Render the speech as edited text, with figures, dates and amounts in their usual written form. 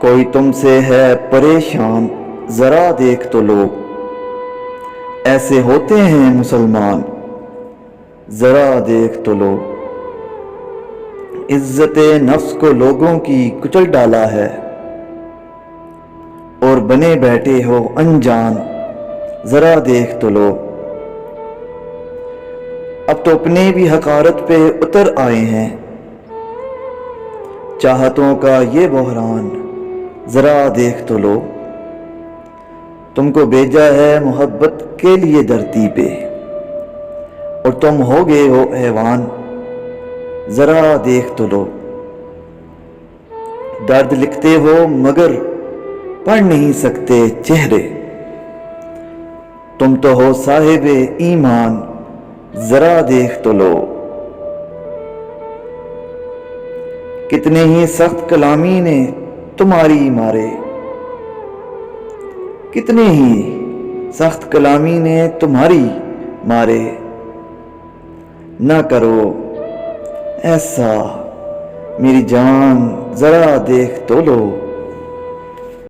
کوئی تم سے ہے پریشان ذرا دیکھ تو لو، ایسے ہوتے ہیں مسلمان ذرا دیکھ تو لو۔ عزت نفس کو لوگوں کی کچل ڈالا ہے، اور بنے بیٹھے ہو انجان ذرا دیکھ تو لو۔ اب تو اپنے بھی حقارت پہ اتر آئے ہیں، چاہتوں کا یہ بحران ذرا دیکھ تو لو۔ تم کو بھیجا ہے محبت کے لیے دھرتی پہ، اور تم ہو گئے ہو حیوان ذرا دیکھ تو لو۔ درد لکھتے ہو مگر پڑھ نہیں سکتے چہرے، تم تو ہو صاحب ایمان ذرا دیکھ تو لو۔ کتنے ہی سخت کلامی نے تمہاری مارے، کتنے ہی سخت کلامی نے تمہاری مارے، نہ کرو ایسا میری جان ذرا دیکھ تو لو۔